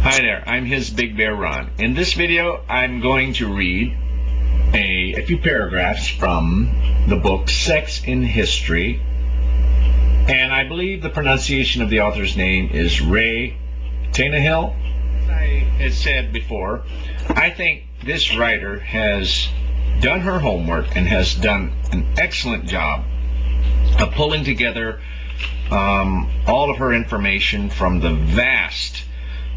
Hi there, I'm his Big Bear Ron. In this video, I'm going to read a few paragraphs from the book Sex in History, and I believe the pronunciation of the author's name is Reay Tannahill. As I had said before, I think this writer has done her homework and has done an excellent job of pulling together all of her information from the vast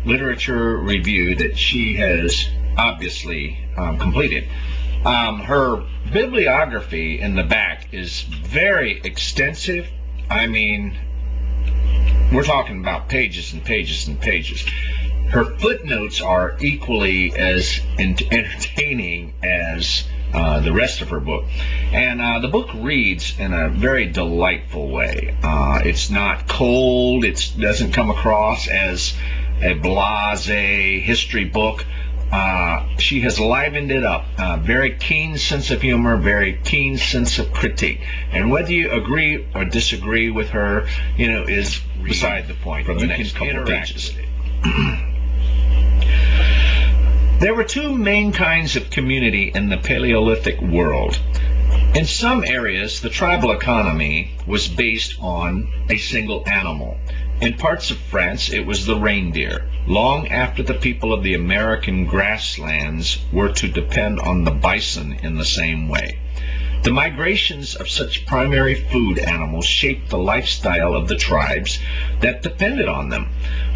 literature review that she has obviously completed. Her bibliography in the back is very extensive. I mean, we're talking about pages and pages and pages. Her footnotes are equally as entertaining as the rest of her book. And the book reads in a very delightful way. It's not cold. It doesn't come across as a blasé history book. She has livened it up. Very keen sense of humor, very keen sense of critique. And whether you agree or disagree with her, is beside the point. From the next couple of pages. There were two main kinds of community in the Paleolithic world. In some areas, the tribal economy was based on a single animal. In parts of France, it was the reindeer, long after the people of the American grasslands were to depend on the bison in the same way. The migrations of such primary food animals shaped the lifestyle of the tribes that depended on them.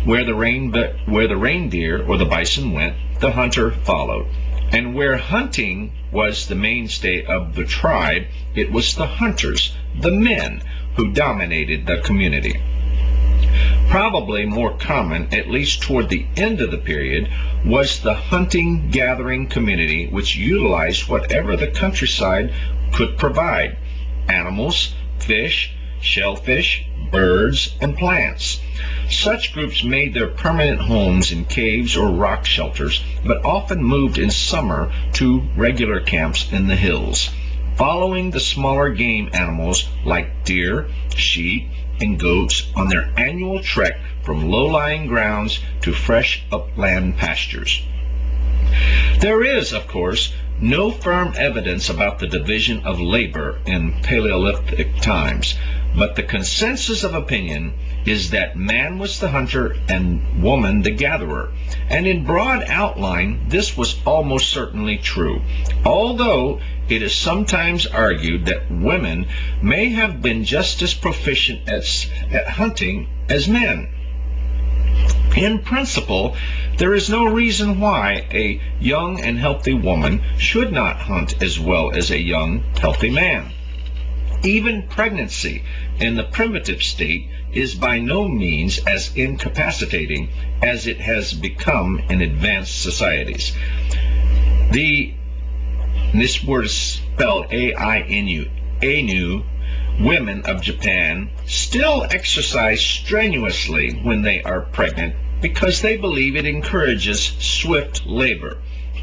Where the reindeer or the bison went, the hunter followed. And where hunting was the mainstay of the tribe, it was the hunters, the men, who dominated the community. Probably more common, at least toward the end of the period, was the hunting-gathering community which utilized whatever the countryside could provide: animals, fish, shellfish, birds, and plants. Such groups made their permanent homes in caves or rock shelters, but often moved in summer to regular camps in the hills, following the smaller game animals like deer, sheep, and goats on their annual trek from low-lying grounds to fresh upland pastures. There is, of course, no firm evidence about the division of labor in Paleolithic times, but the consensus of opinion is that man was the hunter and woman the gatherer, and in broad outline this was almost certainly true, although it is sometimes argued that women may have been just as proficient at hunting as men. In principle, there is no reason why a young and healthy woman should not hunt as well as a young, healthy man. Even pregnancy in the primitive state is by no means as incapacitating as it has become in advanced societies. This word is spelled A-I-N-U, Ainu. Women of Japan still exercise strenuously when they are pregnant because they believe it encourages swift labor.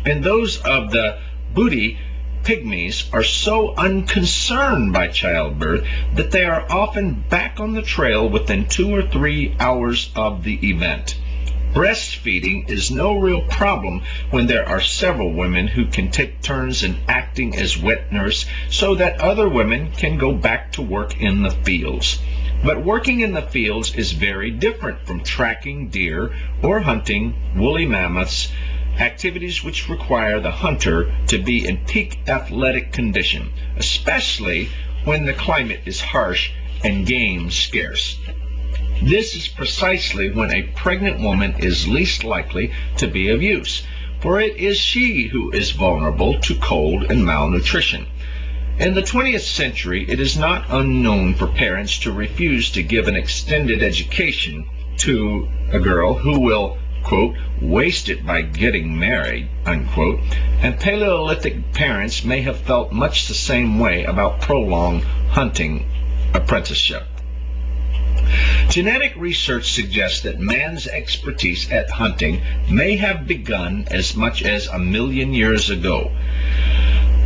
And those of the Budi pygmies are so unconcerned by childbirth that they are often back on the trail within 2 or 3 hours of the event. Breastfeeding is no real problem when there are several women who can take turns in acting as wet nurse so that other women can go back to work in the fields. But working in the fields is very different from tracking deer or hunting woolly mammoths, activities which require the hunter to be in peak athletic condition, especially when the climate is harsh and game scarce. This is precisely when a pregnant woman is least likely to be of use, for it is she who is vulnerable to cold and malnutrition. In the 20th century, it is not unknown for parents to refuse to give an extended education to a girl who will, quote, waste it by getting married, unquote, and Paleolithic parents may have felt much the same way about prolonged hunting apprenticeship. Genetic research suggests that man's expertise at hunting may have begun as much as 1 million years ago.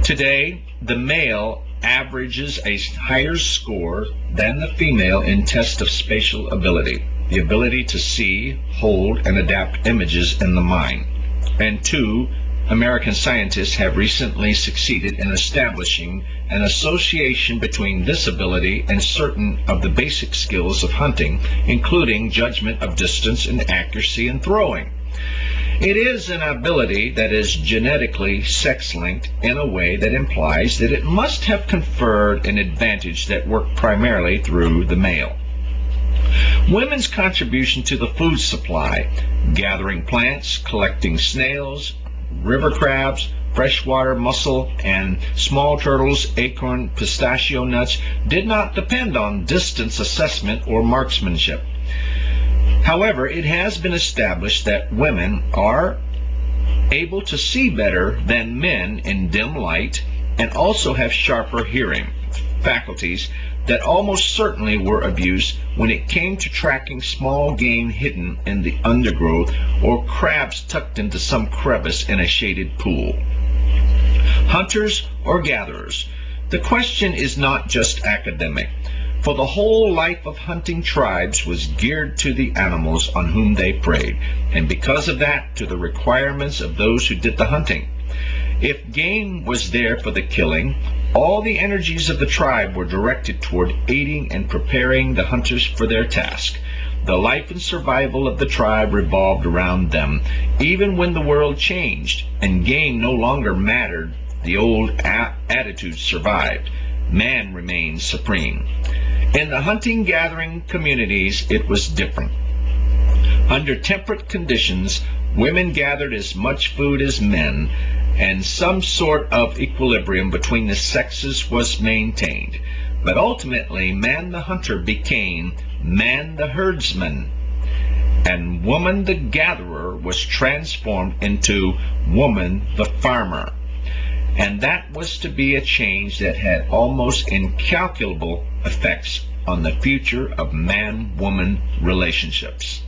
Today, the male averages a higher score than the female in tests of spatial ability. the ability to see, hold, and adapt images in the mind. And two, American scientists have recently succeeded in establishing an association between this ability and certain of the basic skills of hunting, including judgment of distance and accuracy in throwing. It is an ability that is genetically sex-linked in a way that implies that it must have conferred an advantage that worked primarily through the male. Women's contribution to the food supply, gathering plants, collecting snails, river crabs, freshwater mussel, and small turtles, acorn, pistachio nuts, did not depend on distance assessment or marksmanship. However, it has been established that women are able to see better than men in dim light and also have sharper hearing faculties that almost certainly were abused when it came to tracking small game hidden in the undergrowth or crabs tucked into some crevice in a shaded pool. Hunters or gatherers? The question is not just academic, for the whole life of hunting tribes was geared to the animals on whom they preyed, and because of that, to the requirements of those who did the hunting. If game was there for the killing, all the energies of the tribe were directed toward aiding and preparing the hunters for their task. The life and survival of the tribe revolved around them. Even when the world changed and game no longer mattered, the old attitude survived. Man remained supreme. In the hunting-gathering communities, it was different. Under temperate conditions, women gathered as much food as men, and some sort of equilibrium between the sexes was maintained. But ultimately, man the hunter became man the herdsman, and woman the gatherer was transformed into woman the farmer. And that was to be a change that had almost incalculable effects on the future of man-woman relationships.